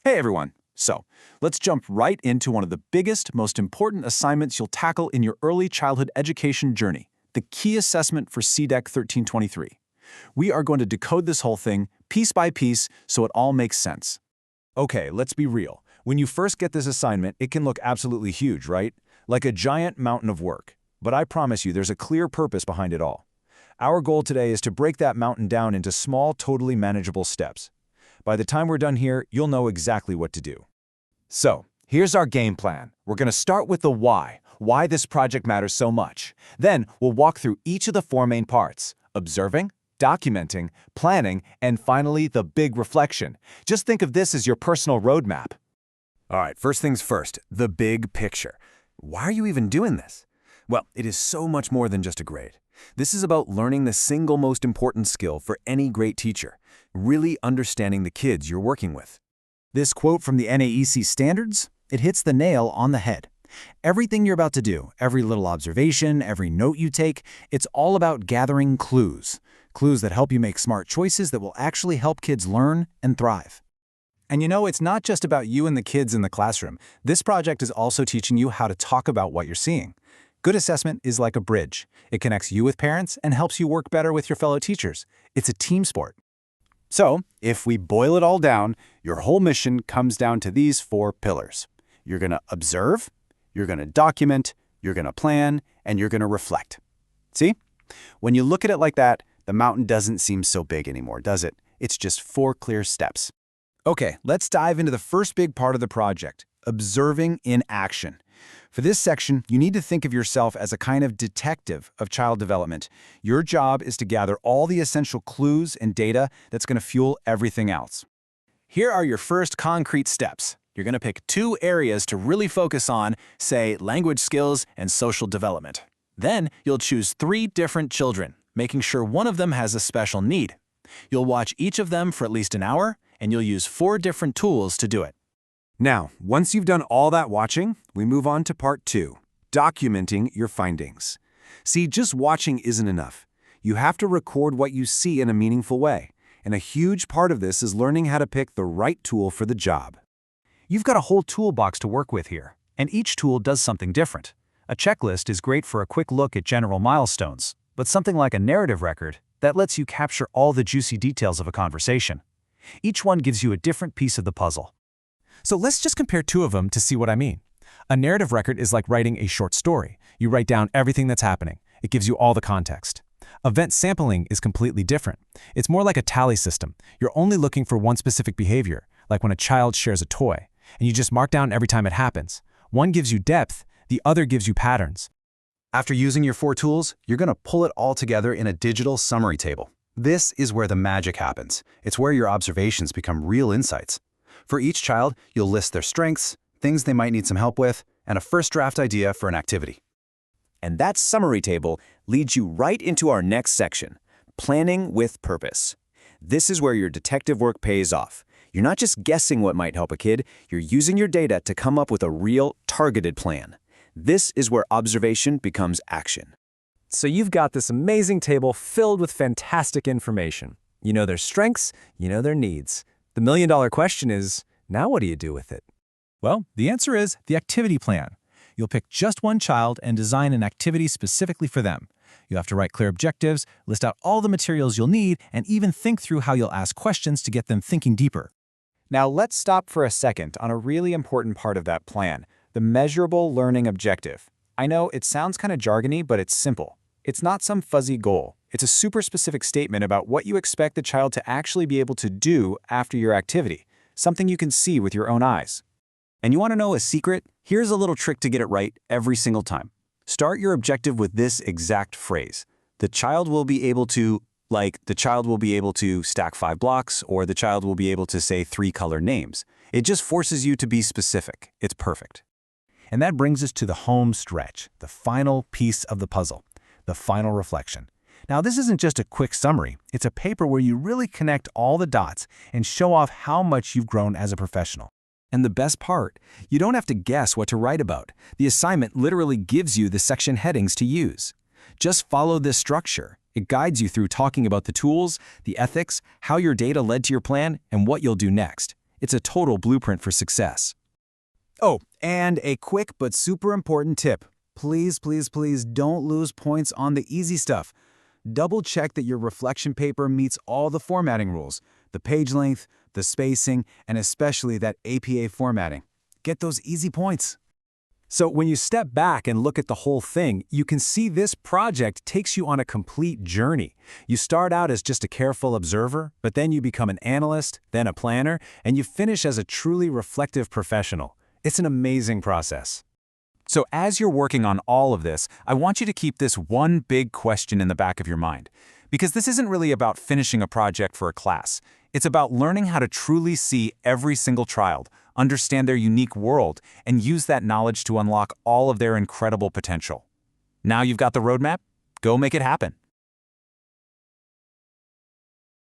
Hey everyone! So, let's jump right into one of the biggest, most important assignments you'll tackle in your early childhood education journey, the key assessment for CDEC 1323. We are going to decode this whole thing, piece by piece, so it all makes sense. Okay, let's be real. When you first get this assignment, it can look absolutely huge, right? Like a giant mountain of work. But I promise you, there's a clear purpose behind it all. Our goal today is to break that mountain down into small, totally manageable steps. By the time we're done here, you'll know exactly what to do. So, here's our game plan. We're going to start with the why this project matters so much. Then, we'll walk through each of the four main parts: observing, documenting, planning, and finally, the big reflection. Just think of this as your personal roadmap. All right, first things first, the big picture. Why are you even doing this? Well, it is so much more than just a grade. This is about learning the single most important skill for any great teacher, really understanding the kids you're working with. This quote from the NAEC standards, it hits the nail on the head. Everything you're about to do, every little observation, every note you take, it's all about gathering clues. Clues that help you make smart choices that will actually help kids learn and thrive. And you know, it's not just about you and the kids in the classroom. This project is also teaching you how to talk about what you're seeing. Good assessment is like a bridge. It connects you with parents and helps you work better with your fellow teachers. It's a team sport. So, if we boil it all down, your whole mission comes down to these four pillars. You're going to observe, you're going to document, you're going to plan, and you're going to reflect. See? When you look at it like that, the mountain doesn't seem so big anymore, does it? It's just four clear steps. Okay, let's dive into the first big part of the project, observing in action. For this section, you need to think of yourself as a kind of detective of child development. Your job is to gather all the essential clues and data that's going to fuel everything else. Here are your first concrete steps. You're going to pick two areas to really focus on, say, language skills and social development. Then, you'll choose 3 different children, making sure one of them has a special need. You'll watch each of them for at least an hour, and you'll use 4 different tools to do it. Now, once you've done all that watching, we move on to part 2, documenting your findings. See, just watching isn't enough. You have to record what you see in a meaningful way, and a huge part of this is learning how to pick the right tool for the job. You've got a whole toolbox to work with here, and each tool does something different. A checklist is great for a quick look at general milestones, but something like a narrative record, that lets you capture all the juicy details of a conversation. Each one gives you a different piece of the puzzle. So let's just compare 2 of them to see what I mean. A narrative record is like writing a short story. You write down everything that's happening. It gives you all the context. Event sampling is completely different. It's more like a tally system. You're only looking for one specific behavior, like when a child shares a toy, and you just mark down every time it happens. One gives you depth, the other gives you patterns. After using your 4 tools, you're going to pull it all together in a digital summary table. This is where the magic happens. It's where your observations become real insights. For each child, you'll list their strengths, things they might need some help with, and a first draft idea for an activity. And that summary table leads you right into our next section, planning with purpose. This is where your detective work pays off. You're not just guessing what might help a kid, you're using your data to come up with a real, targeted plan. This is where observation becomes action. So you've got this amazing table filled with fantastic information. You know their strengths, you know their needs. The million-dollar question is, now what do you do with it? Well, the answer is the activity plan. You'll pick just one child and design an activity specifically for them. You'll have to write clear objectives, list out all the materials you'll need, and even think through how you'll ask questions to get them thinking deeper. Now let's stop for a second on a really important part of that plan, the measurable learning objective. I know it sounds kind of jargony, but it's simple. It's not some fuzzy goal. It's a super specific statement about what you expect the child to actually be able to do after your activity, something you can see with your own eyes. And you want to know a secret? Here's a little trick to get it right every single time. Start your objective with this exact phrase. The child will be able to, the child will be able to stack 5 blocks, or the child will be able to say 3 color names. It just forces you to be specific. It's perfect. And that brings us to the home stretch, the final piece of the puzzle. The final reflection. Now, this isn't just a quick summary. It's a paper where you really connect all the dots and show off how much you've grown as a professional. And the best part, you don't have to guess what to write about. The assignment literally gives you the section headings to use. Just follow this structure. It guides you through talking about the tools, the ethics, how your data led to your plan, and what you'll do next. It's a total blueprint for success. Oh, and a quick but super important tip. Please, please, please don't lose points on the easy stuff. Double check that your reflection paper meets all the formatting rules, the page length, the spacing, and especially that APA formatting. Get those easy points. So when you step back and look at the whole thing, you can see this project takes you on a complete journey. You start out as just a careful observer, but then you become an analyst, then a planner, and you finish as a truly reflective professional. It's an amazing process. So as you're working on all of this, I want you to keep this one big question in the back of your mind. Because this isn't really about finishing a project for a class. It's about learning how to truly see every single child, understand their unique world, and use that knowledge to unlock all of their incredible potential. Now you've got the roadmap? Go make it happen.